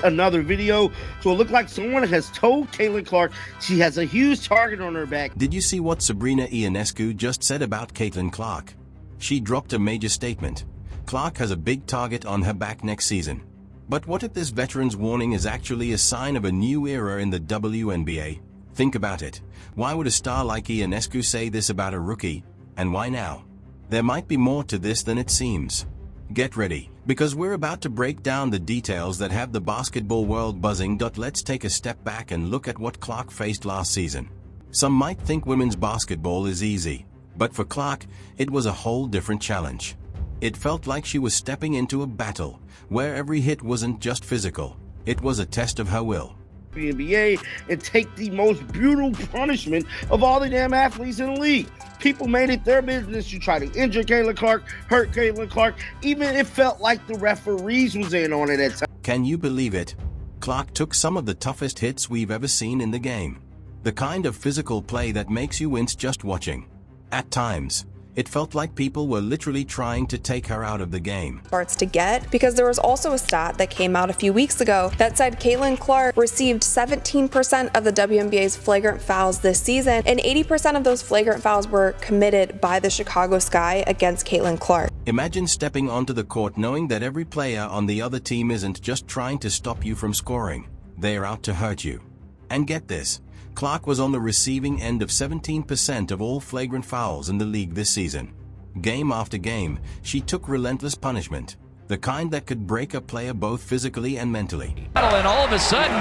another video, so it looked like someone has told Caitlin Clark she has a huge target on her back. Did you see what Sabrina Ionescu just said about Caitlin Clark? She dropped a major statement. Clark has a big target on her back next season. But what if this veteran's warning is actually a sign of a new era in the WNBA? Think about it. Why would a star like Ionescu say this about a rookie? And why now? There might be more to this than it seems. Get ready, because we're about to break down the details that have the basketball world buzzing. Let's take a step back and look at what Clark faced last season. Some might think women's basketball is easy, but for Clark, it was a whole different challenge. It felt like she was stepping into a battle, where every hit wasn't just physical, it was a test of her will. NBA and take the most brutal punishment of all the damn athletes in the league. People made it their business to try to injure Caitlin Clark, hurt Caitlin Clark, even it felt like the referees was in on it at times. Can you believe it? Clark took some of the toughest hits we've ever seen in the game. The kind of physical play that makes you wince just watching. At times, it felt like people were literally trying to take her out of the game. Starts to get, because there was also a stat that came out a few weeks ago that said Caitlin Clark received 17% of the WNBA's flagrant fouls this season, and 80% of those flagrant fouls were committed by the Chicago Sky against Caitlin Clark. Imagine stepping onto the court knowing that every player on the other team isn't just trying to stop you from scoring, they're out to hurt you. And get this, Clark was on the receiving end of 17% of all flagrant fouls in the league this season. Game after game, she took relentless punishment, the kind that could break a player both physically and mentally. And all of a sudden,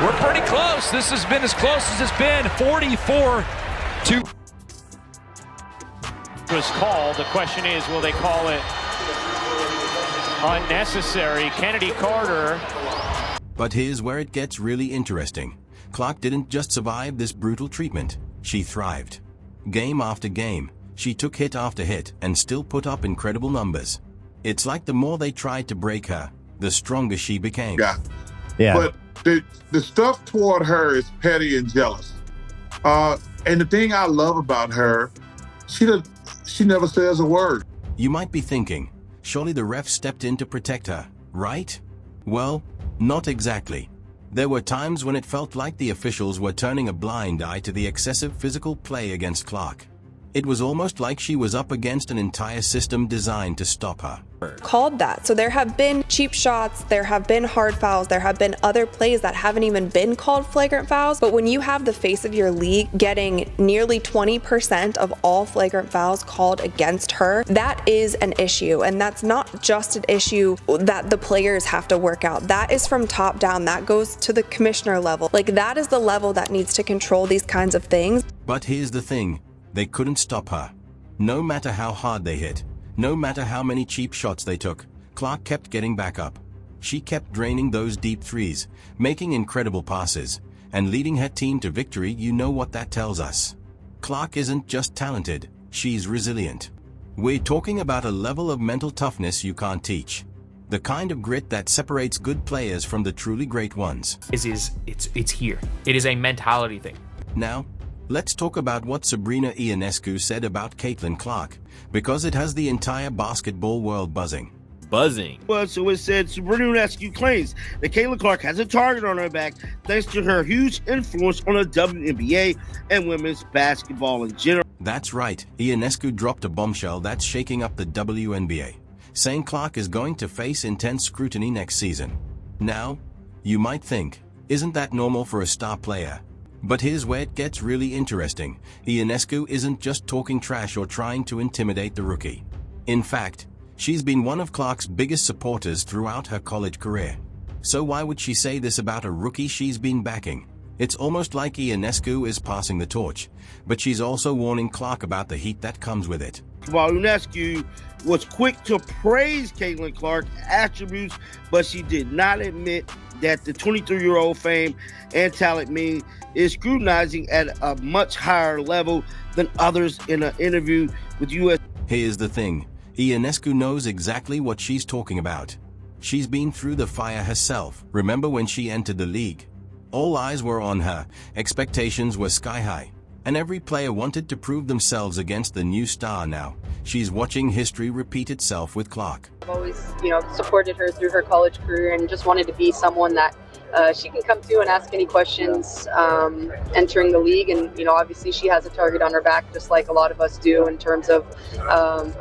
we're pretty close. This has been as close as it's been, 44-2. Was called. The question is, will they call it unnecessary? Kennedy Carter. But here's where it gets really interesting. Clark didn't just survive this brutal treatment, she thrived. Game after game, she took hit after hit and still put up incredible numbers. It's like the more they tried to break her, the stronger she became. Yeah. But the stuff toward her is petty and jealous. And the thing I love about her, she never says a word. You might be thinking, surely the ref stepped in to protect her, right? Well, not exactly. There were times when it felt like the officials were turning a blind eye to the excessive physical play against Clark. It was almost like she was up against an entire system designed to stop her. Called that. So there have been cheap shots, there have been hard fouls, there have been other plays that haven't even been called flagrant fouls. But when you have the face of your league getting nearly 20% of all flagrant fouls called against her, that is an issue. And that's not just an issue that the players have to work out. That is from top down. That goes to the commissioner level. Like, that is the level that needs to control these kinds of things. But here's the thing, they couldn't stop her. No matter how hard they hit, no matter how many cheap shots they took, Clark kept getting back up. She kept draining those deep threes, making incredible passes, and leading her team to victory. You know what that tells us. Clark isn't just talented, she's resilient. We're talking about a level of mental toughness you can't teach. The kind of grit that separates good players from the truly great ones. It's here. It is a mentality thing. Now, let's talk about what Sabrina Ionescu said about Caitlin Clark, because it has the entire basketball world buzzing. Well, so it said Sabrina Ionescu claims that Caitlin Clark has a target on her back thanks to her huge influence on the WNBA and women's basketball in general. That's right, Ionescu dropped a bombshell that's shaking up the WNBA, saying Clark is going to face intense scrutiny next season. Now, you might think, isn't that normal for a star player? But here's where it gets really interesting. Ionescu isn't just talking trash or trying to intimidate the rookie. In fact, she's been one of Clark's biggest supporters throughout her college career. So why would she say this about a rookie she's been backing? It's almost like Ionescu is passing the torch, but she's also warning Clark about the heat that comes with it. While Ionescu was quick to praise Caitlin Clark's attributes, but she did not admit that the 23-year-old fame and talent is scrutinizing at a much higher level than others in an interview with U.S. Here's the thing, Ionescu knows exactly what she's talking about. She's been through the fire herself. Remember when she entered the league? All eyes were on her, expectations were sky high, and every player wanted to prove themselves against the new star. Now, she's watching history repeat itself with Clark. I've always, supported her through her college career and just wanted to be someone that she can come to and ask any questions entering the league. And, obviously she has a target on her back, just like a lot of us do, in terms of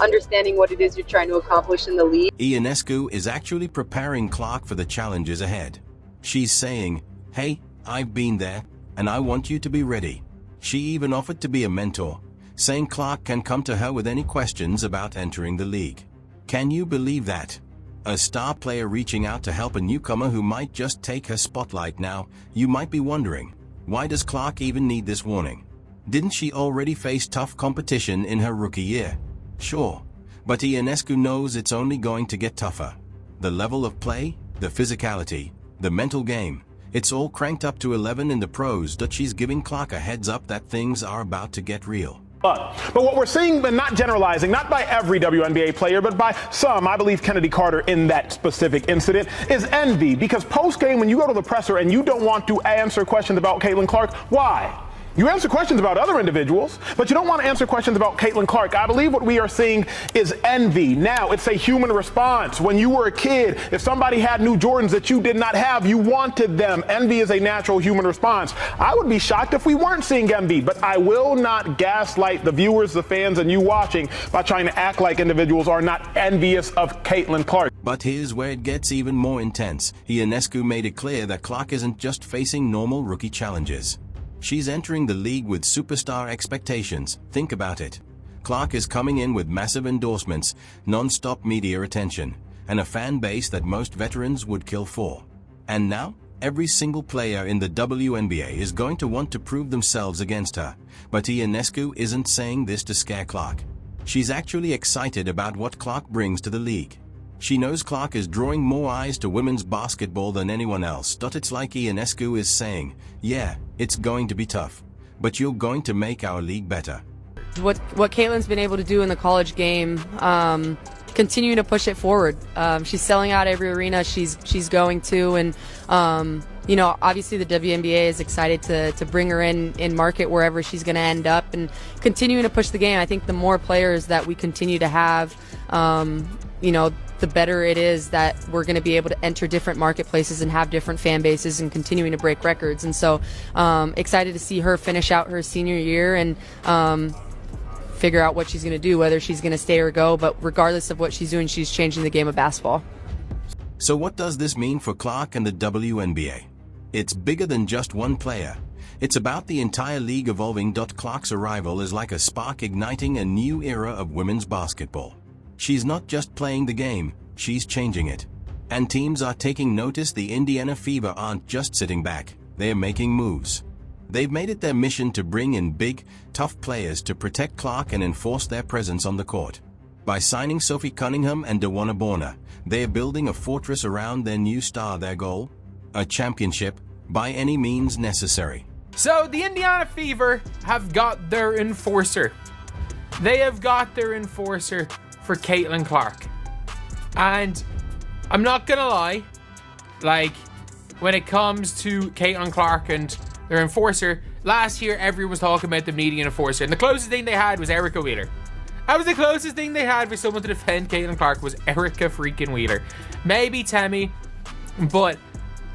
understanding what it is you're trying to accomplish in the league. Ionescu is actually preparing Clark for the challenges ahead. She's saying, hey, I've been there, and I want you to be ready. She even offered to be a mentor, saying Clark can come to her with any questions about entering the league. Can you believe that? A star player reaching out to help a newcomer who might just take her spotlight now. You might be wondering, why does Clark even need this warning? Didn't she already face tough competition in her rookie year? Sure, but Ionescu knows it's only going to get tougher. The level of play, the physicality, the mental game, it's all cranked up to 11 in the pros. That she's giving Clark a heads up that things are about to get real. But what we're seeing, but not generalizing, not by every WNBA player, but by some, I believe Kennedy Carter in that specific incident, is envy. Because post-game, when you go to the presser and you don't want to answer questions about Caitlin Clark, why? You answer questions about other individuals, but you don't want to answer questions about Caitlin Clark. I believe what we are seeing is envy. Now, it's a human response. When you were a kid, if somebody had new Jordans that you did not have, you wanted them. Envy is a natural human response. I would be shocked if we weren't seeing envy, but I will not gaslight the viewers, the fans, and you watching by trying to act like individuals are not envious of Caitlin Clark. But here's where it gets even more intense. Ionescu made it clear that Clark isn't just facing normal rookie challenges. She's entering the league with superstar expectations. Think about it. Clark is coming in with massive endorsements, non-stop media attention, and a fan base that most veterans would kill for. And now, every single player in the WNBA is going to want to prove themselves against her. But Ionescu isn't saying this to scare Clark. She's actually excited about what Clark brings to the league. She knows Clark is drawing more eyes to women's basketball than anyone else. It's like Ionescu is saying, yeah, it's going to be tough, but you're going to make our league better. What Caitlin's been able to do in the college game, continuing to push it forward. She's selling out every arena she's going to, and obviously the WNBA is excited to bring her in market wherever she's going to end up, and continuing to push the game. I think the more players that we continue to have, the better it is that we're going to be able to enter different marketplaces and have different fan bases and continuing to break records. And so excited to see her finish out her senior year and figure out what she's going to do, whether she's going to stay or go. But regardless of what she's doing, she's changing the game of basketball. So what does this mean for Clark and the WNBA? It's bigger than just one player. It's about the entire league evolving. Clark's arrival is like a spark igniting a new era of women's basketball. She's not just playing the game, she's changing it. And teams are taking notice. The Indiana Fever aren't just sitting back, they're making moves. They've made it their mission to bring in big, tough players to protect Clark and enforce their presence on the court. By signing Sophie Cunningham and DeWanna Bonner, they're building a fortress around their new star. Their goal? A championship, by any means necessary. So the Indiana Fever have got their enforcer. They have got their enforcer for Caitlin Clark. And I'm not gonna lie, when it comes to Caitlin Clark and their enforcer, last year everyone was talking about them needing an enforcer, and the closest thing they had was Erica Wheeler. That was the closest thing they had for someone to defend Caitlin Clark, was Erica freaking Wheeler. Maybe Tammy, but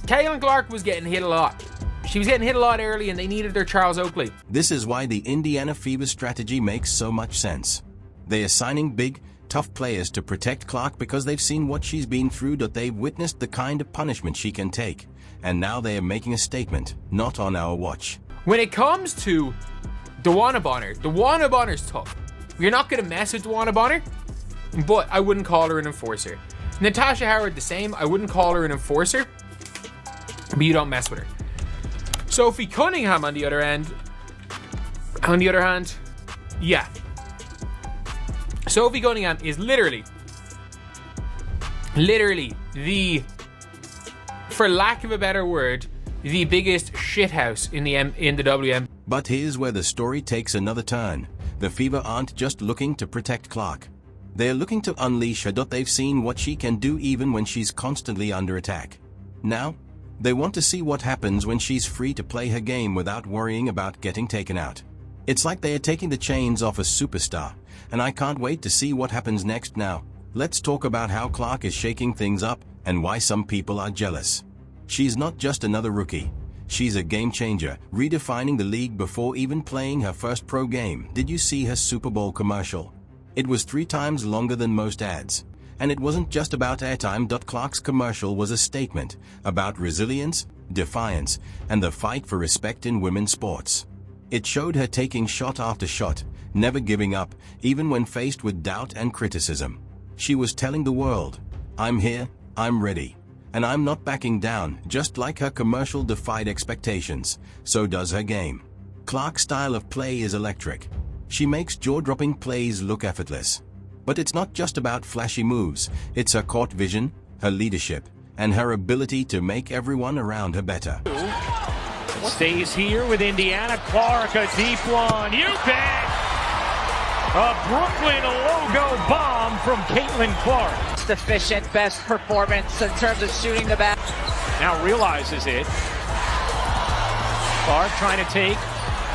Caitlin Clark was getting hit a lot. She was getting hit a lot early, and they needed their Charles Oakley. This is why the Indiana Fever strategy makes so much sense. They are signing big, tough players to protect Clark because they've seen what she's been through. They've witnessed the kind of punishment she can take. And now they are making a statement, not on our watch. When it comes to DeWanna Bonner's tough. You're not going to mess with DeWanna Bonner, but I wouldn't call her an enforcer. Natasha Howard, the same. I wouldn't call her an enforcer, but you don't mess with her. Sophie Cunningham, on the other hand, yeah. Sophie Cunningham is literally the, for lack of a better word, the biggest shithouse in the WM. But here's where the story takes another turn. The Fever aren't just looking to protect Clark. They're looking to unleash her. They've seen what she can do even when she's constantly under attack. Now, they want to see what happens when she's free to play her game without worrying about getting taken out. It's like they are taking the chains off a superstar, and I can't wait to see what happens next. Now, let's talk about how Clark is shaking things up and why some people are jealous. She's not just another rookie. She's a game changer, redefining the league before even playing her first pro game. Did you see her Super Bowl commercial? It was 3 times longer than most ads. And it wasn't just about airtime. Clark's commercial was a statement about resilience, defiance, and the fight for respect in women's sports. It showed her taking shot after shot, never giving up, even when faced with doubt and criticism. She was telling the world, "I'm here, I'm ready, and I'm not backing down." Just like her commercial defied expectations, so does her game. Clark's style of play is electric. She makes jaw-dropping plays look effortless. But it's not just about flashy moves, it's her court vision, her leadership, and her ability to make everyone around her better. Stays here with Indiana. Clark, a deep one. You bet! A Brooklyn logo bomb from Caitlin Clark. Most efficient, best performance in terms of shooting the back. Now realizes it. Clark trying to take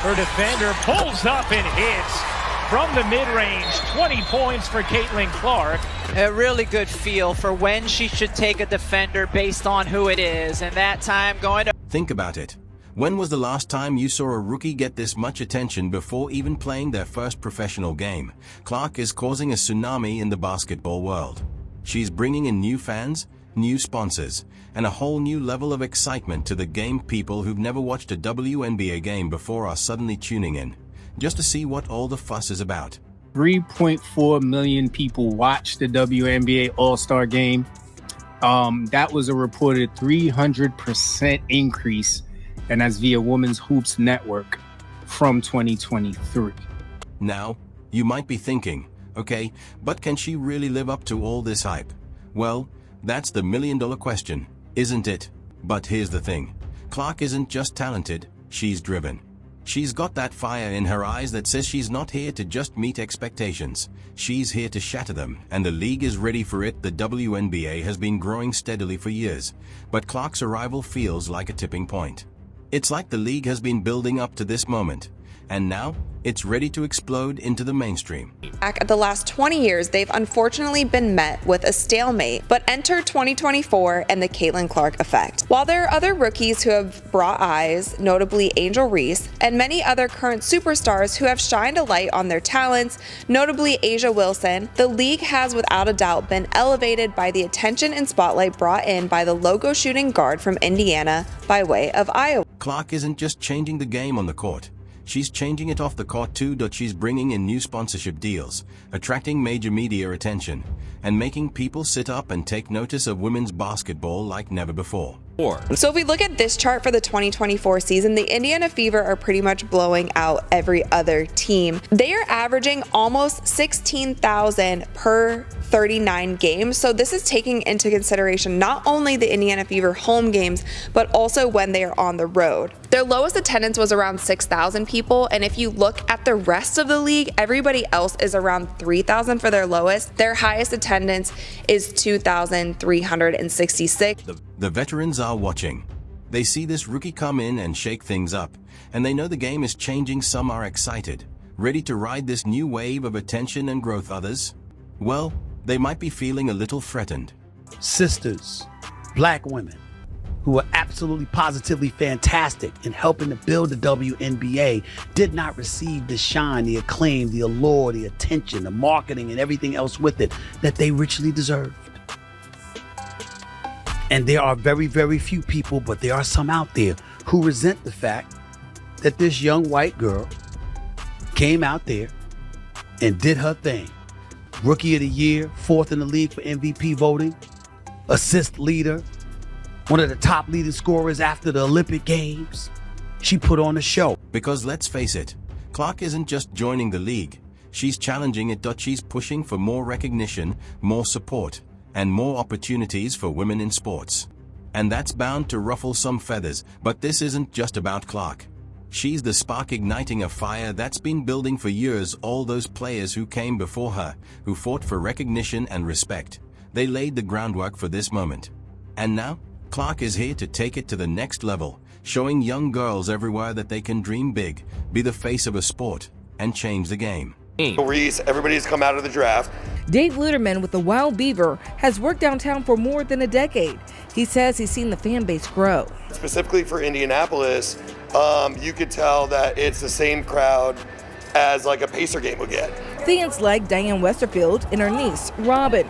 her defender, pulls up and hits from the mid-range. 20 points for Caitlin Clark. A really good feel for when she should take a defender based on who it is, and that time going to... Think about it. When was the last time you saw a rookie get this much attention before even playing their first professional game? Clark is causing a tsunami in the basketball world. She's bringing in new fans, new sponsors, and a whole new level of excitement to the game. People who've never watched a WNBA game before are suddenly tuning in, just to see what all the fuss is about. 3.4 million people watched the WNBA All-Star Game. That was a reported 300% increase, and that's via Women's Hoops Network from 2023. Now, you might be thinking, okay, but can she really live up to all this hype? Well, that's the million-dollar question, isn't it? But here's the thing. Clark isn't just talented, she's driven. She's got that fire in her eyes that says she's not here to just meet expectations. She's here to shatter them, and the league is ready for it. The WNBA has been growing steadily for years, but Clark's arrival feels like a tipping point. It's like the league has been building up to this moment, and now it's ready to explode into the mainstream. Back at the last 20 years, they've unfortunately been met with a stalemate, but enter 2024 and the Caitlin Clark effect. While there are other rookies who have brought eyes, notably Angel Reese, and many other current superstars who have shined a light on their talents, notably Asia Wilson, the league has without a doubt been elevated by the attention and spotlight brought in by the logo shooting guard from Indiana by way of Iowa. Clark isn't just changing the game on the court. She's changing it off the court too. She's bringing in new sponsorship deals, attracting major media attention, and making people sit up and take notice of women's basketball like never before. So if we look at this chart for the 2024 season, the Indiana Fever are pretty much blowing out every other team. They are averaging almost 16,000 per 39 games. So this is taking into consideration not only the Indiana Fever home games, but also when they are on the road. Their lowest attendance was around 6,000 people. And if you look at the rest of the league, everybody else is around 3,000 for their lowest. Their highest attendance is 2,366. The veterans are watching. They see this rookie come in and shake things up, and they know the game is changing. Some are excited, ready to ride this new wave of attention and growth. Others, well, they might be feeling a little threatened. Sisters, black women, who are absolutely positively fantastic in helping to build the WNBA, did not receive the shine, the acclaim, the allure, the attention, the marketing, and everything else with it that they richly deserved. And there are very, very few people, but there are some out there who resent the fact that this young white girl came out there and did her thing. Rookie of the Year, 4th in the league for MVP voting, assist leader, one of the top leading scorers after the Olympic Games. She put on a show. Because let's face it, Clark isn't just joining the league. She's challenging it. She's pushing for more recognition, more support, and more opportunities for women in sports. And that's bound to ruffle some feathers, but this isn't just about Clark. She's the spark igniting a fire that's been building for years. All those players who came before her, who fought for recognition and respect, they laid the groundwork for this moment. And now, Clark is here to take it to the next level, showing young girls everywhere that they can dream big, be the face of a sport, and change the game. Reese, everybody's come out of the draft. Dave Luderman with the Wild Beaver has worked downtown for more than a decade. He says he's seen the fan base grow. Specifically for Indianapolis, you could tell that it's the same crowd as like a Pacer game would get. Fans like Diane Westerfield and her niece, Robin.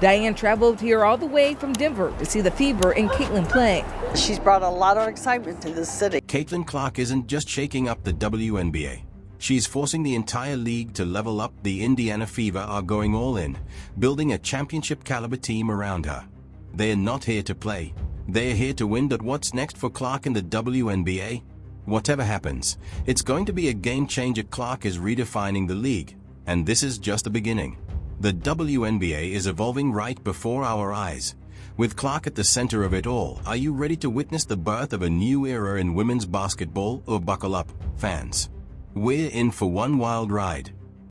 Diane traveled here all the way from Denver to see the Fever and Caitlin play. She's brought a lot of excitement to this city. Caitlin Clark isn't just shaking up the WNBA. She's forcing the entire league to level up. The Indiana Fever are going all in, building a championship caliber team around her. They're not here to play. They're here to win. But what's next for Clark in the WNBA? Whatever happens, it's going to be a game changer. Clark is redefining the league, and this is just the beginning. The WNBA is evolving right before our eyes. With Clark at the center of it all, are you ready to witness the birth of a new era in women's basketball? Or buckle up, fans. We're in for one wild ride.